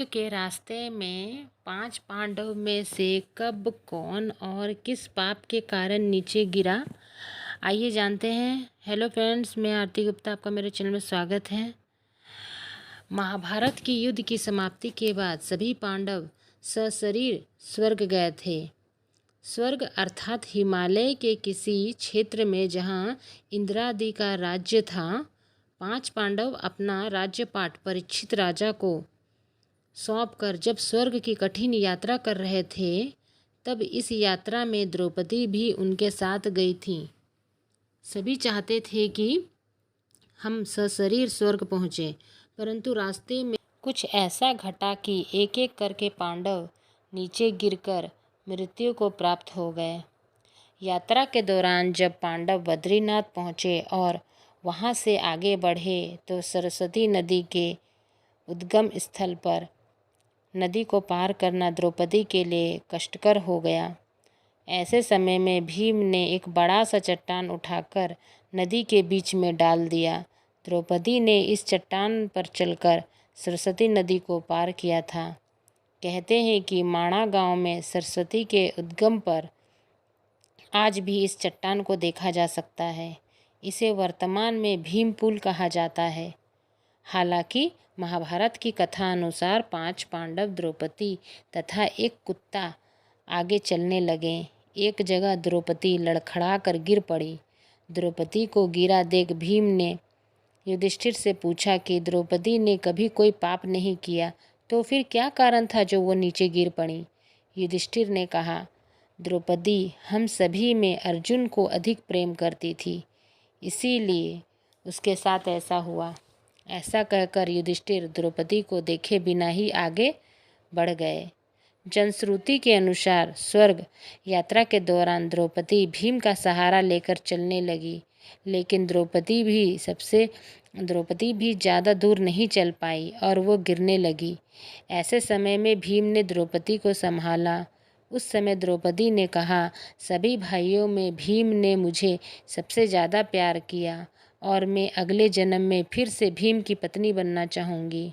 स्वर्ग के रास्ते में 5 पांडव में से कब, कौन और किस पाप के कारण नीचे गिरा, आइए जानते हैं। हेलो फ्रेंड्स, मैं आरती गुप्ता, आपका मेरे चैनल में स्वागत है। महाभारत की युद्ध की समाप्ति के बाद सभी पांडव सशरीर स्वर्ग गए थे। स्वर्ग अर्थात हिमालय के किसी क्षेत्र में जहाँ इंद्रादि का राज्य था। 5 पांडव अपना राज्यपाट परीक्षित राजा को सौंपकर जब स्वर्ग की कठिन यात्रा कर रहे थे, तब इस यात्रा में द्रौपदी भी उनके साथ गई थीं। सभी चाहते थे कि हम सशरीर स्वर्ग पहुँचें, परंतु रास्ते में कुछ ऐसा घटा कि एक एक करके पांडव नीचे गिरकर मृत्यु को प्राप्त हो गए। यात्रा के दौरान जब पांडव बद्रीनाथ पहुँचे और वहाँ से आगे बढ़े तो सरस्वती नदी के उद्गम स्थल पर नदी को पार करना द्रौपदी के लिए कष्टकर हो गया। ऐसे समय में भीम ने एक बड़ा सा चट्टान उठाकर नदी के बीच में डाल दिया। द्रौपदी ने इस चट्टान पर चलकर सरस्वती नदी को पार किया था। कहते हैं कि माणा गांव में सरस्वती के उद्गम पर आज भी इस चट्टान को देखा जा सकता है। इसे वर्तमान में भीम पुल कहा जाता है। हालांकि महाभारत की कथा अनुसार 5 पांडव, द्रौपदी तथा एक कुत्ता आगे चलने लगे। एक जगह द्रौपदी लड़खड़ा कर गिर पड़ी। द्रौपदी को गिरा देख भीम ने युधिष्ठिर से पूछा कि द्रौपदी ने कभी कोई पाप नहीं किया, तो फिर क्या कारण था जो वो नीचे गिर पड़ी। युधिष्ठिर ने कहा, द्रौपदी हम सभी में अर्जुन को अधिक प्रेम करती थी, इसीलिए उसके साथ ऐसा हुआ। ऐसा कहकर युधिष्ठिर द्रौपदी को देखे बिना ही आगे बढ़ गए। जनश्रुति के अनुसार स्वर्ग यात्रा के दौरान द्रौपदी भीम का सहारा लेकर चलने लगी, लेकिन द्रौपदी भी ज़्यादा दूर नहीं चल पाई और वो गिरने लगी। ऐसे समय में भीम ने द्रौपदी को संभाला। उस समय द्रौपदी ने कहा, सभी भाइयों में भीम ने मुझे सबसे ज़्यादा प्यार किया और मैं अगले जन्म में फिर से भीम की पत्नी बनना चाहूँगी।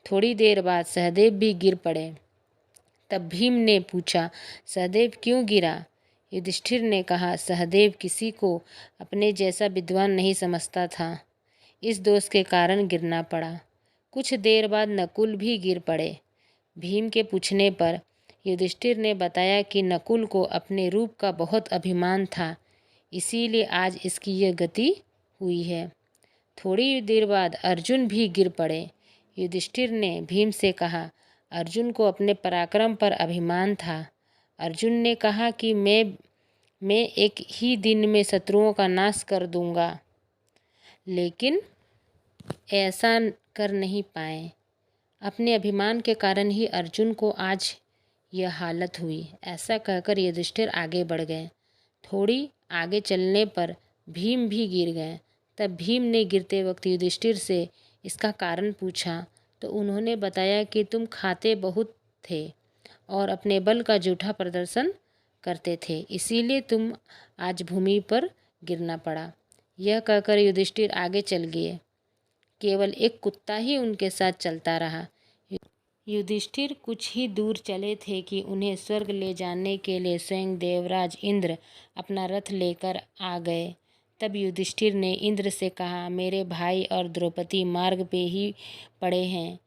थोड़ी देर बाद सहदेव भी गिर पड़े। तब भीम ने पूछा, सहदेव क्यों गिरा? युधिष्ठिर ने कहा, सहदेव किसी को अपने जैसा विद्वान नहीं समझता था, इस दोष के कारण गिरना पड़ा। कुछ देर बाद नकुल भी गिर पड़े। भीम के पूछने पर युधिष्ठिर ने बताया कि नकुल को अपने रूप का बहुत अभिमान था, इसीलिए आज इसकी यह गति हुई है। थोड़ी देर बाद अर्जुन भी गिर पड़े। युधिष्ठिर ने भीम से कहा, अर्जुन को अपने पराक्रम पर अभिमान था। अर्जुन ने कहा कि मैं एक ही दिन में शत्रुओं का नाश कर दूंगा, लेकिन ऐसा कर नहीं पाए। अपने अभिमान के कारण ही अर्जुन को आज यह हालत हुई। ऐसा कहकर युधिष्ठिर आगे बढ़ गए। थोड़ी आगे चलने पर भीम भी गिर गए। तब भीम ने गिरते वक्त युधिष्ठिर से इसका कारण पूछा, तो उन्होंने बताया कि तुम खाते बहुत थे और अपने बल का झूठा प्रदर्शन करते थे, इसीलिए तुम आज भूमि पर गिरना पड़ा। यह कहकर युधिष्ठिर आगे चल गए। केवल एक कुत्ता ही उनके साथ चलता रहा। युधिष्ठिर कुछ ही दूर चले थे कि उन्हें स्वर्ग ले जाने के लिए स्वयं देवराज इंद्र अपना रथ लेकर आ गए। तब युधिष्ठिर ने इंद्र से कहा, मेरे भाई और द्रौपदी मार्ग पे ही पड़े हैं,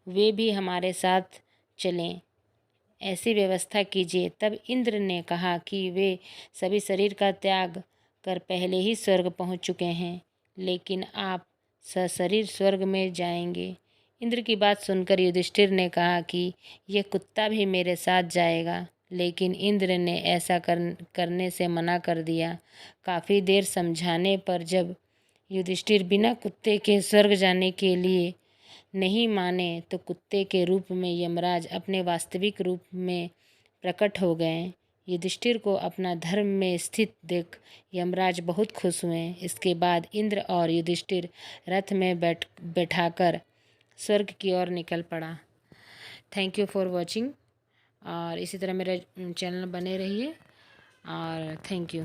वे भी हमारे साथ चलें, ऐसी व्यवस्था कीजिए। तब इंद्र ने कहा कि वे सभी शरीर का त्याग कर पहले ही स्वर्ग पहुंच चुके हैं, लेकिन आप सशरीर स्वर्ग में जाएंगे। इंद्र की बात सुनकर युधिष्ठिर ने कहा कि यह कुत्ता भी मेरे साथ जाएगा, लेकिन इंद्र ने ऐसा करने से मना कर दिया। काफ़ी देर समझाने पर जब युधिष्ठिर बिना कुत्ते के स्वर्ग जाने के लिए नहीं माने, तो कुत्ते के रूप में यमराज अपने वास्तविक रूप में प्रकट हो गए। युधिष्ठिर को अपना धर्म में स्थित देख यमराज बहुत खुश हुए। इसके बाद इंद्र और युधिष्ठिर रथ में बैठाकर स्वर्ग की ओर निकल पड़ा। थैंक यू फॉर वॉचिंग, और इसी तरह मेरे चैनल बने रहिए, और थैंक यू।